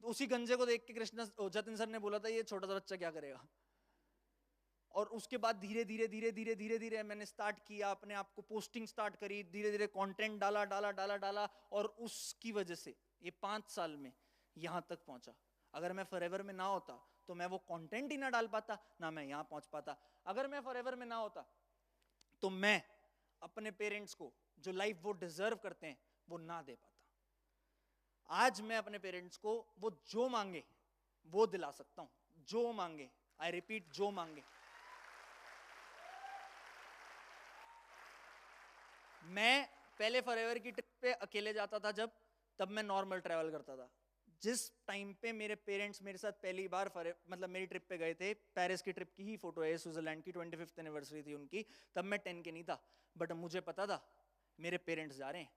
तो उसी गंजे को देख के कृष्णा जतिन सर ने बोला था ये छोटा सा बच्चा क्या करेगा। और उसके बाद धीरे धीरे मैंने स्टार्ट किया, अपने आप को पोस्टिंग स्टार्ट करी, धीरे धीरे कंटेंट डाला और उसकी वजह से ये 5 साल में यहां तक पहुंचा। अगर मैं फॉरएवर में ना होता तो मैं वो कंटेंट ही ना डाल पाता, ना मैं यहां पहुंच पाता। अगर मैं फॉरएवर में ना होता तो मैं अपने पेरेंट्स को जो लाइफ वो डिजर्व करते हैं वो ना दे पाता। आज मैं अपने पेरेंट्स को वो जो मांगे वो दिला सकता हूं, जो मांगे, आई रिपीट, जो मांगे। मैं पहले फॉरएवर की ट्रिप पे अकेले जाता था जब, तब मैं नॉर्मल ट्रैवल करता था। जिस टाइम पे मेरे पेरेंट्स मेरे साथ पहली बार मतलब मेरी ट्रिप पे गए थे, पेरिस की ट्रिप की ही फोटो है, स्विट्जरलैंड की 25th एनिवर्सरी थी उनकी, तब मैं 10 के नहीं था, बट मुझे पता था मेरे पेरेंट्स जा रहे हैं,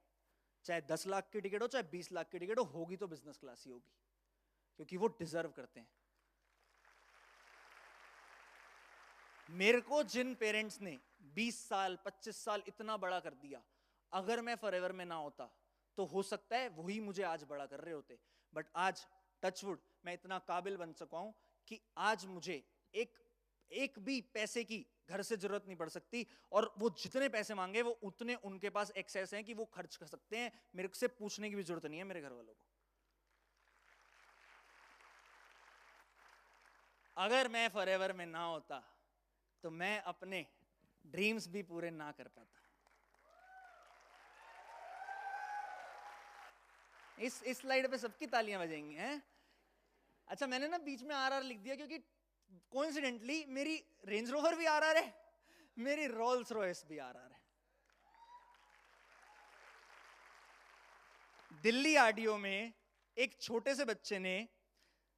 चाहे 10 लाख की टिकट हो चाहे 20 लाख की टिकट हो, होगी तो बिजनेस क्लास ही होगी, क्योंकि वो डिजर्व करते हैं। मेरे को जिन पेरेंट्स ने 20 साल 25 साल इतना बड़ा कर दिया, अगर मैं फॉरएवर में ना होता तो हो सकता है वही मुझे आज बड़ा कर रहे होते, बट आज टचवुड मैं इतना काबिल बन सका हूं कि आज मुझे एक भी पैसे की घर से जरूरत नहीं पड़ सकती, और वो जितने पैसे मांगे वो उतने उनके पास एक्सेस हैं कि वो खर्च कर सकते हैं, मेरे से पूछने की भी जरूरत नहीं है मेरे घर वालों को। अगर मैं फॉरएवर में ना होता तो मैं अपने ड्रीम्स भी पूरे ना कर पाता। इस स्लाइड पे सबकी तालियां बजेंगी हैं। अच्छा, मैंने ना बीच में आरआर लिख दिया क्योंकि कोइंसिडेंटली मेरी रेंज रोवर भी आरआर है, मेरी रोल्स रॉयस भी आरआर है। दिल्ली आरडीओ में एक छोटे से बच्चे ने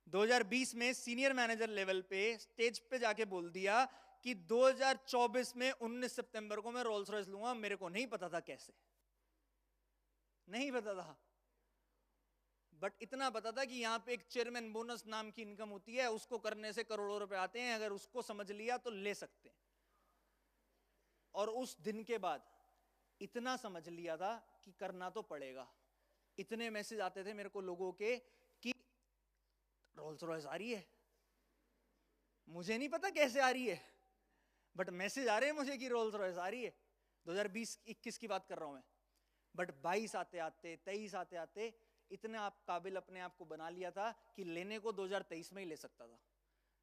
2020 में सीनियर मैनेजर लेवल पे स्टेज पे जाके बोल दिया कि 2024 में 19 सितंबर को मैं रोल्स रॉयस लूंगा। मेरे को नहीं पता था कैसे, नहीं पता था, बट इतना पता था कि यहां पे एक चेयरमैन बोनस नाम की इनकम होती है, उसको करने से करोड़ों रुपए आते हैं, अगर उसको समझ लिया तो ले सकते हैं। और उस दिन के बाद इतना समझ लिया था कि करना तो पड़ेगा। इतने मैसेज आते थे मेरे को लोगों के कि रोल्स रॉयस आ रही है, मुझे नहीं पता कैसे आ रही है, बट मैसेज आ रहे हैं मुझे कि रोल्स रॉयस आ रही है। 2020-21 की बात कर रहा हूं मैं, बट 22 आते आते 23 आते आते इतने आप काबिल अपने आप को बना लिया था कि लेने को 2023 में ही ले सकता था,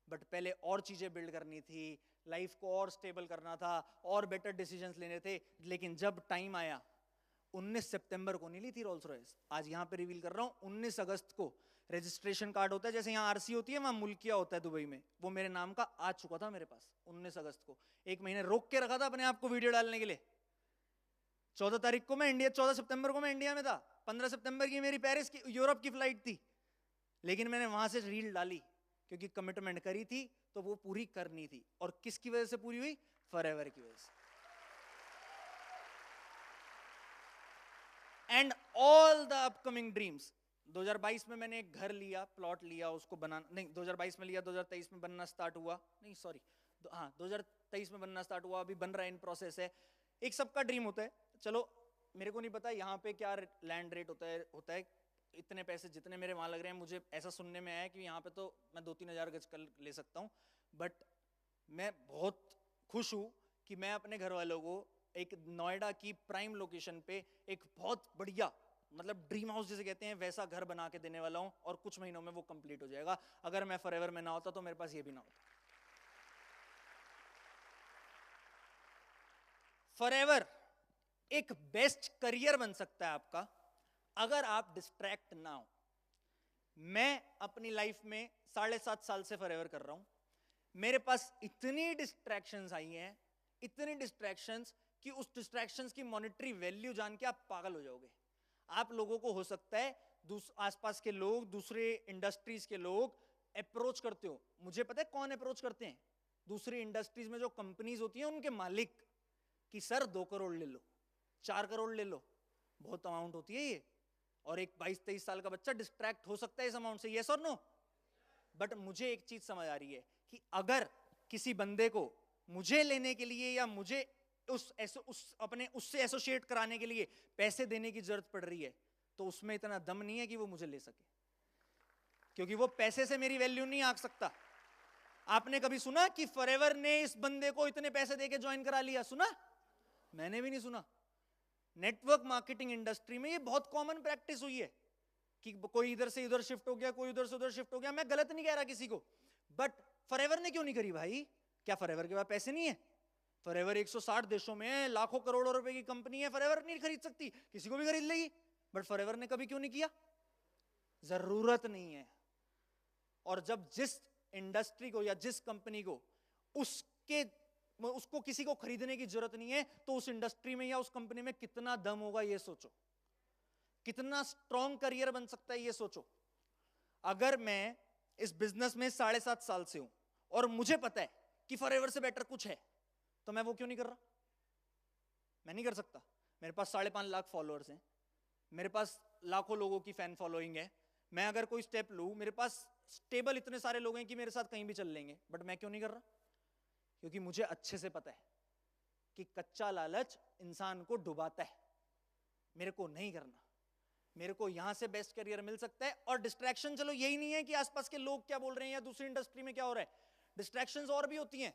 बट पहले और चीजें बिल्ड करनी थी, लाइफ को और स्टेबल करना था, और बेटर डिसीजंस लेने थे। लेकिन जब टाइम आया, 19 सितंबर को नहीं ली थी रोल्स रॉयस, आज यहां पे रिवील कर रहा हूं, 19 अगस्त को रजिस्ट्रेशन कार्ड होता है, जैसे यहाँ आरसी होती है वहां मुल्किया होता है दुबई में, वो मेरे नाम का आ चुका था मेरे पास 19 अगस्त को। एक महीने रोक के रखा था अपने आप को वीडियो डालने के लिए। 14 तारीख को मैं इंडिया, 14 सितंबर को मैं इंडिया में था, 15 सितंबर की मेरी पेरिस की यूरोप की फ्लाइट थी, लेकिन मैंने वहां से रील डाली क्योंकि कमिटमेंट करी थी तो वो पूरी करनी थी। और किसकी वजह से पूरी हुई? फॉरएवर की वजह से। And all the upcoming dreams. 2022 में मैंने एक घर लिया, प्लॉट लिया, उसको बनाना नहीं 2022 में लिया, 2023 में बनना स्टार्ट हुआ, नहीं सॉरी हाँ 2023 में बनना स्टार्ट हुआ, अभी बन रहा है, इन प्रोसेस है। एक सबका ड्रीम होता है, चलो मेरे को नहीं पता यहाँ पे क्या लैंड रेट होता है इतने पैसे जितने मेरे वहां लग रहे हैं, मुझे ऐसा सुनने में आया कि यहाँ पे तो मैं 2-3 हजार गज कर ले सकता हूँ, बट मैं बहुत खुश हूँ कि मैं अपने घर वालों को एक नोएडा की प्राइम लोकेशन पे एक बहुत बढ़िया, मतलब ड्रीम हाउस जिसे कहते हैं वैसा घर बना के देने वाला हूं, और कुछ महीनों में वो कंप्लीट हो जाएगा। अगर मैं फॉरएवर में ना होता तो मेरे पास ये भी ना होता। फॉरएवर एक बेस्ट करियर बन सकता है आपका अगर आप डिस्ट्रैक्ट ना हो। मैं अपनी लाइफ में 7.5 साल से फॉरएवर कर रहा हूं, मेरे पास इतनी डिस्ट्रैक्शंस आई हैं, इतनी डिस्ट्रैक्शंस कि उस डिस्ट्रैक्शंस की मॉनेटरी वैल्यू जान के आप पागल हो जाओगे। आप लोगों को हो सकता है आसपास के लोग, दूसरे इंडस्ट्रीज के लोग अप्रोच करते हो, मुझे पता है कौन अप्रोच करते हैं, दूसरी इंडस्ट्रीज में जो कंपनीज होती हैं उनके मालिक, कि सर 2 करोड़ ले लो, 4 करोड़ ले लो, बहुत अमाउंट होती है ये, और एक 22-23 साल का बच्चा डिस्ट्रैक्ट हो सकता है इस अमाउंट से, यस और नो। बट मुझे एक चीज समझ आ रही है कि अगर किसी बंदे को मुझे लेने के लिए या मुझे उससे एसोसिएट कराने के लिए पैसे देने की जरूरत पड़ रही है, तो उसमें इतना दम नहीं है कि वो मुझे ले सके, क्योंकि वो पैसे से मेरी वैल्यू नहीं आंक सकता। आपने कभी सुना कि फॉरएवर ने इस बंदे को इतने पैसे देके ज्वाइन करा लिया? सुना? मैंने भी नहीं सुना। नेटवर्क मार्केटिंग इंडस्ट्री में ये बहुत कॉमन प्रैक्टिस हुई है कि कोई इधर से इधर शिफ्ट हो गया, कोई उधर से उधर शिफ्ट हो गया। मैं गलत नहीं कह रहा किसी को, बट फॉरएवर ने क्यों नहीं करी भाई? क्या फॉरएवर के पास पैसे नहीं है? फॉरएवर 160 देशों में है, लाखों करोड़ों रुपए की कंपनी है, फॉरएवर नहीं खरीद सकती? किसी को भी खरीद लेगी, बट फॉरएवर ने कभी क्यों नहीं किया? जरूरत नहीं है। और जब जिस इंडस्ट्री को या जिस कंपनी को उसको किसी को खरीदने की जरूरत नहीं है, तो उस इंडस्ट्री में या उस कंपनी में कितना दम होगा ये सोचो, कितना स्ट्रॉन्ग करियर बन सकता है ये सोचो। अगर मैं इस बिजनेस में 7.5 साल से हूं और मुझे पता है कि फॉरएवर से बेटर कुछ है, तो मैं वो क्यों नहीं कर रहा? मैं नहीं कर सकता। मेरे पास 5.5 लाख फॉलोअर्स हैं, मेरे पास लाखों लोगों की फैन फॉलोइंग है। मैं अगर कोई स्टेप लूं, मेरे पास स्टेबल इतने सारे लोग हैं कि मेरे साथ कहीं भी चल लेंगे, बट मैं क्यों नहीं कर रहा? क्योंकि मुझे अच्छे से पता है कि कच्चा लालच इंसान को डुबाता है। मेरे को नहीं करना। मेरे को यहां से बेस्ट करियर मिल सकता है। और डिस्ट्रैक्शन, चलो यही नहीं है कि आसपास के लोग क्या बोल रहे हैं या दूसरी इंडस्ट्री में क्या हो रहा है, डिस्ट्रैक्शंस और भी होती हैं।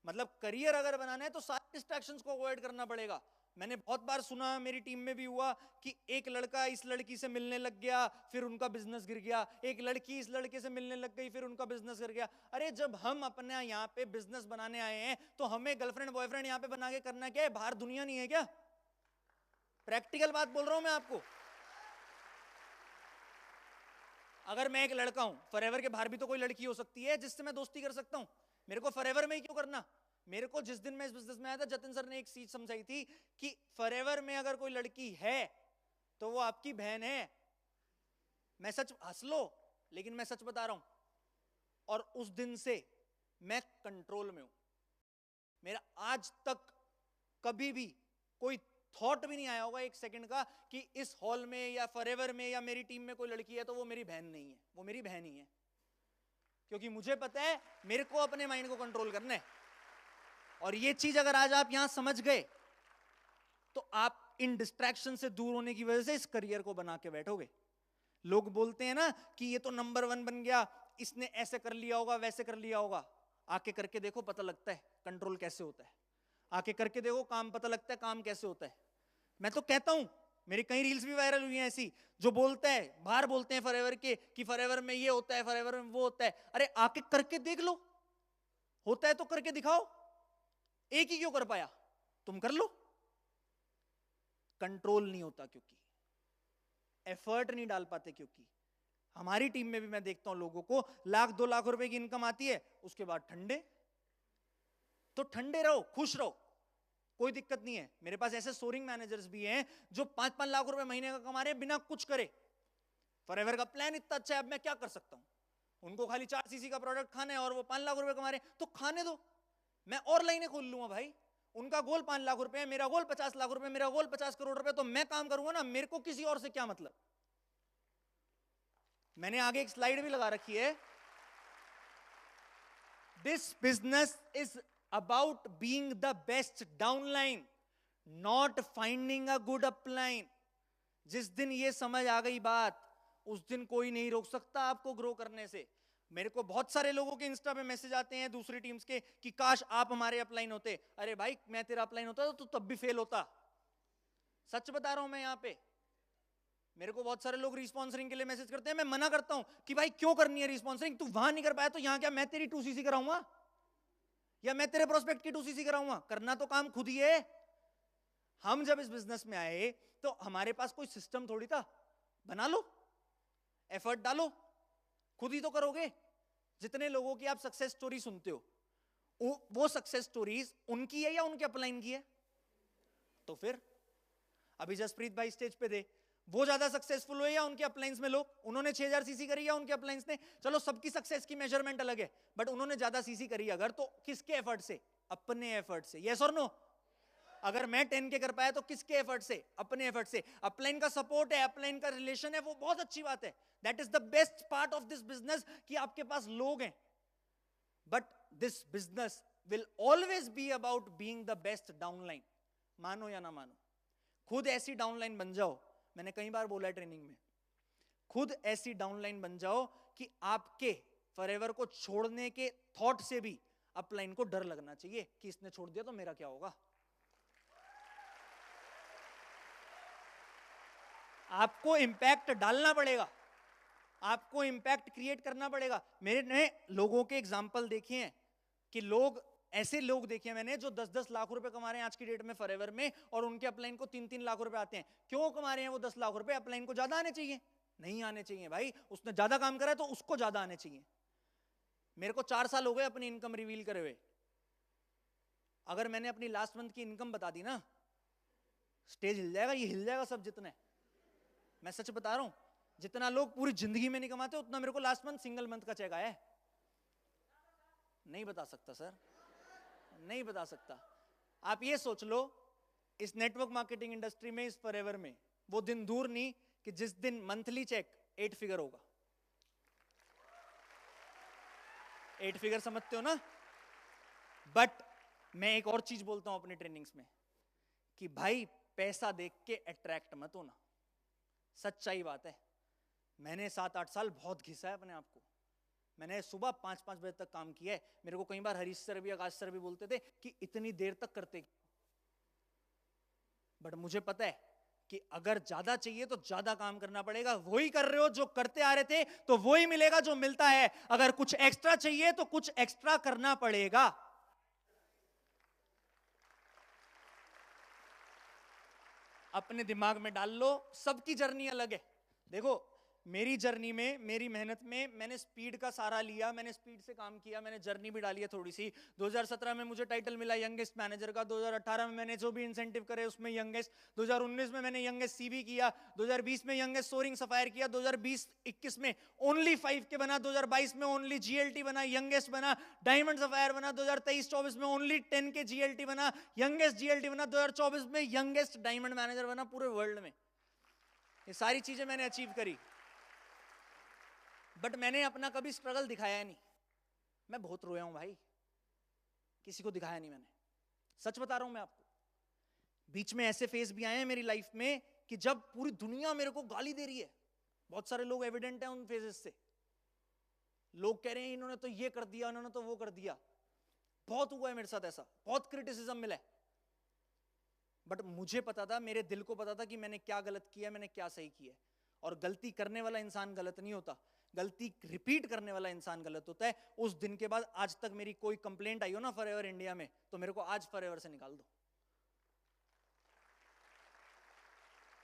मतलब करियर अगर बनाना है तो सारे डिस्ट्रैक्शंस को अवॉइड करना पड़ेगा। मैंने बहुत बार सुना, मेरी टीम में भी हुआ कि एक लड़का इस लड़की से मिलने लग गया, फिर उनका बिजनेस गिर गया। एक लड़की इस लड़के से मिलने लग गई, फिर उनका बिजनेस गिर गया। अरे जब हम अपने यहाँ पे बिजनेस बनाने आए हैं तो हमें गर्लफ्रेंड बॉयफ्रेंड यहाँ पे बना के करना क्या है? बाहर दुनिया नहीं है क्या? प्रैक्टिकल बात बोल रहा हूं मैं आपको। अगर मैं एक लड़का हूं, फॉरएवर के बाहर भी तो कोई लड़की हो सकती है जिससे मैं दोस्ती कर सकता हूं। मेरे को फॉरएवर में ही क्यों करना? मेरे को जिस दिन मैं इस बिजनेस में आया था, जतिन सर ने एक चीज समझाई थी कि फॉरएवर में अगर कोई लड़की है तो वो आपकी बहन है। मैं सच, हंस लो, लेकिन मैं सच बता रहा हूं। और उस दिन से मैं कंट्रोल में हूं। मेरा आज तक कभी भी कोई थॉट भी नहीं आया होगा एक सेकंड का कि इस हॉल में या फॉरएवर में या मेरी टीम में कोई लड़की है तो वो मेरी बहन नहीं है। वो मेरी बहन ही है, क्योंकि मुझे पता है मेरे को अपने माइंड को कंट्रोल करना है। और ये चीज अगर आज आप यहां समझ गए तो आप इन डिस्ट्रैक्शन से दूर होने की वजह से इस करियर को बना के बैठोगे। लोग बोलते हैं ना कि ये तो नंबर 1 बन गया, इसने ऐसे कर लिया होगा, वैसे कर लिया होगा। आके करके देखो, पता लगता है कंट्रोल कैसे होता है। आके करके देखो, काम पता लगता है काम कैसे होता है। मैं तो कहता हूं, मेरी कई रील्स भी वायरल हुई हैं ऐसी, जो बोलता है, बाहर बोलते हैं फॉरएवर के कि फॉरएवर में ये होता है, फॉरएवर में वो होता है। अरे आके करके देख लो, होता है तो करके दिखाओ। एक ही क्यों कर पाया? तुम कर लो। कंट्रोल नहीं होता क्योंकि एफर्ट नहीं डाल पाते। क्योंकि हमारी टीम में भी मैं देखता हूं लोगों को 1-2 लाख रुपए की इनकम आती है, उसके बाद ठंडे। तो ठंडे रहो, खुश रहो, कोई दिक्कत नहीं है। मेरे पास ऐसे सोरिंग मैनेजर्स भी हैं जो 5-5 लाख रुपए महीने का कमा रहे हैं बिना कुछ करे। फॉरएवर का प्लान इतना अच्छा है, अब मैं क्या कर सकता हूं? उनको खाली 4 सीसी का प्रोडक्ट खाना है और वो 5 लाख रुपए कमा रहे हैं, तो खाने दो। मैं और लाइनें खोल लूंगा भाई। उनका गोल 5 लाख रुपए है, मेरा गोल 50 लाख रुपए, मेरा गोल 50 करोड़ रुपए, तो मैं काम करूंगा ना। मेरे को किसी और से क्या मतलब? मैंने आगे एक स्लाइड भी लगा रखी है। This business is about being the best downline, not finding a good upline. जिस दिन ये समझ आ गई बात, उस दिन कोई नहीं रोक सकता आपको ग्रो करने से। मेरे को बहुत सारे लोगों के इंस्टा पे मैसेज आते हैं दूसरी टीम्स के कि काश आप हमारे अपलाइन होते। अरे भाई, मैं तेरा अपलाइन होता तो तब भी फेल होता। सच बता रहा हूं मैं। यहां पे मेरे को बहुत सारे लोग रिस्पॉन्सरिंग के लिए मैसेज करते हैं। मैं मना करता हूं कि भाई क्यों करनी है रिस्पॉन्सरिंग? तू वहां नहीं कर पाया तो यहां क्या मैं तेरी 2cc कराऊंगा या मैं तेरे प्रोस्पेक्ट की 2cc कराऊंगा? करना तो काम खुद ही है। हम जब इस बिजनेस में आए तो हमारे पास कोई सिस्टम थोड़ी था। बना लो, एफर्ट डालो, खुद ही तो करोगे। जितने लोगों की आप सक्सेस स्टोरी सुनते हो, वो सक्सेस स्टोरीज उनकी है या उनके अपलाइन की है? तो फिर अभी जसप्रीत भाई स्टेज पे थे, वो ज्यादा सक्सेसफुल हुए या उनके अपलाइंस में लोग? उन्होंने 6000 सीसी करी या उनके अपलाइंस ने? चलो सबकी सक्सेस की मेजरमेंट अलग है, बट उन्होंने ज्यादा सीसी करी अगर, तो किसके एफर्ट से? अपने एफर्ट से। यस और नो? अगर मैं 10 के कर पाया तो किसके एफर्ट से? अपने एफर्ट से। अपलाइन का सपोर्ट है, अपलाइन का रिलेशन है, वो बहुत अच्छी बात है। That is the best part of this business कि आपके पास लोग हैं। But this business will always be about being the best downline. मानो या ना मानो, खुद ऐसी डाउनलाइन बन जाओ। मैंने कई बार बोला है ट्रेनिंग में, खुद ऐसी डाउनलाइन बन जाओ कि आपके फॉरएवर को छोड़ने के थॉट से भी अपलाइन को डर लगना चाहिए कि इसने छोड़ दिया तो मेरा क्या होगा। आपको इंपैक्ट डालना पड़ेगा, आपको इंपैक्ट क्रिएट करना पड़ेगा। मैंने लोगों के एग्जाम्पल देखे हैं कि लोग, ऐसे लोग देखे मैंने जो 10-10 लाख रुपए कमा रहे हैं आज की डेट में फॉरएवर में, और उनके अपलाइन को 3-3 लाख रुपए आते हैं। क्यों कमा रहे हैं वो 10 लाख रुपए? अपलाइन को ज्यादा आने चाहिए? नहीं आने चाहिए भाई। उसने ज्यादा काम करा है तो उसको ज्यादा आने चाहिए। मेरे को 4 साल हो गए अपनी इनकम रिवील करे हुए। अगर मैंने अपनी लास्ट मंथ की इनकम बता दी ना, स्टेज हिल जाएगा, ये हिल जाएगा सब जितने। मैं सच बता रहा हूं, जितना लोग पूरी जिंदगी में नहीं कमाते उतना मेरे को लास्ट मंथ सिंगल मंथ का चेक आया है। नहीं बता सकता सर, नहीं बता सकता। आप ये सोच लो, इस नेटवर्क मार्केटिंग इंडस्ट्री में, इस फॉरएवर में, वो दिन दूर नहीं कि जिस दिन मंथली चेक 8 फिगर होगा। 8 फिगर समझते हो ना? बट मैं एक और चीज बोलता हूं अपनी ट्रेनिंग्स में कि भाई पैसा देख के अट्रैक्ट मत होना। सच्चाई बात है। मैंने 7-8 साल बहुत घिसा है अपने आप को। मैंने सुबह 5-5 बजे तक काम किया है। मेरे को कई बार हरीश सर भी, आकाश सर भी बोलते थे कि इतनी देर तक करते, बट मुझे पता है कि अगर ज्यादा चाहिए तो ज्यादा काम करना पड़ेगा। वही कर रहे हो जो करते आ रहे थे, तो वही मिलेगा जो मिलता है। अगर कुछ एक्स्ट्रा चाहिए तो कुछ एक्स्ट्रा करना पड़ेगा। अपने दिमाग में डाल लो, सबकी जर्नी अलग है। देखो मेरी जर्नी में, मेरी मेहनत में मैंने स्पीड का सारा लिया, मैंने स्पीड से काम किया, मैंने जर्नी भी डाली है थोड़ी सी। 2017 में मुझे टाइटल मिला यंगेस्ट मैनेजर का, 2018 में मैंने जो भी इंसेंटिव करे उसमें यंगेस्ट, 2019 में मैंने यंगेस्ट सीबी किया, 2020 में यंगेस्ट सोरिंग सफायर किया, 2020-21 में ओनली 5 के बना, 2022 में ओनली जीएलटी बना, यंगेस्ट बना, डायमंड सफायर बना, 2023-24 में ओनली 10 के जीएलटी बना, यंगेस्ट जीएलटी बना, 2024 में यंगेस्ट डायमंड मैनेजर बना पूरे वर्ल्ड में। ये सारी चीजें मैंने अचीव करी, बट मैंने अपना कभी स्ट्रगल दिखाया नहीं। मैं बहुत रोया हूं भाई, किसी को दिखाया नहीं मैंने। सच बता रहा हूं मैं आपको। बीच में ऐसे फेज भी आए हैं मेरी लाइफ में कि जब पूरी दुनिया मेरे को गाली दे रही है। बहुत सारे लोग एविडेंट हैं उन फेजेस से। लोग कह रहे हैं इन्होंने तो ये कर दिया, इन्होंने तो वो कर दिया। बहुत हुआ है मेरे साथ ऐसा, बहुत क्रिटिसिज्म मिला है। बट मुझे पता था, मेरे दिल को पता था कि मैंने क्या गलत किया, मैंने क्या सही किया। और गलती करने वाला इंसान गलत नहीं होता, गलती रिपीट करने वाला इंसान गलत होता है। उस दिन के बाद आज तक मेरी कोई कंप्लेंट आई हो ना फॉरएवर इंडिया में, तो मेरे को आज फॉरएवर से निकाल दो।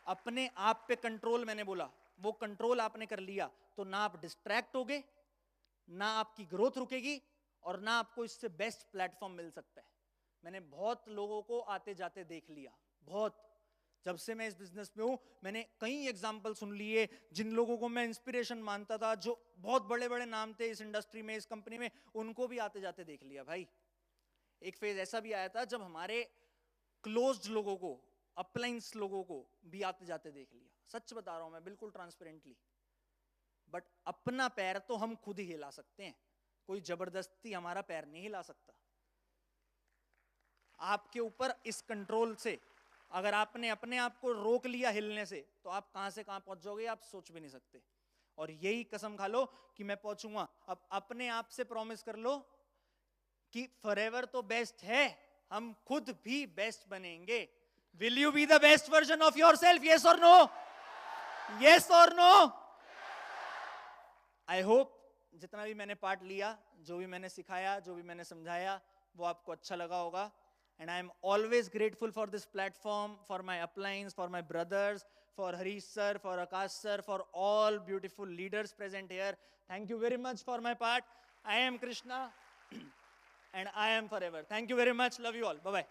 अपने आप पे कंट्रोल, मैंने बोला वो कंट्रोल आपने कर लिया तो ना आप डिस्ट्रैक्ट होगे, ना आपकी ग्रोथ रुकेगी, और ना आपको इससे बेस्ट प्लेटफॉर्म मिल सकता है। मैंने बहुत लोगों को आते जाते देख लिया, बहुत। जब से मैं इस बिजनेस में हूं मैंने कई एग्जाम्पल सुन लिए जिन लोगों को मैं इंस्पिरेशन मानता था, जो बहुत बड़े बड़े नाम थे इस इंडस्ट्री में, इस कंपनी में, उनको भी आते जाते देख लिया भाई। एक फेज ऐसा भी आया था जब हमारे क्लोज्ड लोगों को, अपलाइंस लोगों को भी आते जाते देख लिया। सच बता रहा हूं मैं, बिल्कुल ट्रांसपेरेंटली। बट अपना पैर तो हम खुद ही हिला सकते हैं, कोई जबरदस्ती हमारा पैर नहीं हिला सकता। आपके ऊपर इस कंट्रोल से, अगर आपने अपने आप को रोक लिया हिलने से, तो आप कहां से कहां पहुंच जाओगे आप सोच भी नहीं सकते। और यही कसम खा लो कि मैं पहुंचूंगा। अब अपने आप से प्रॉमिस कर लो कि फॉरएवर तो बेस्ट है, हम खुद भी बेस्ट बनेंगे। Will you be the best version of yourself? Yes और नो? यस और नो? आई होप जितना भी मैंने पार्ट लिया, जो भी मैंने सिखाया, जो भी मैंने समझाया, वो आपको अच्छा लगा होगा। And I am always grateful for this platform, for my uplines, for my brothers, for Harish sir, for Akash sir, for all beautiful leaders present here. Thank you very much for my part. I am Krishna and I am forever. Thank you very much. Love you all. Bye-bye.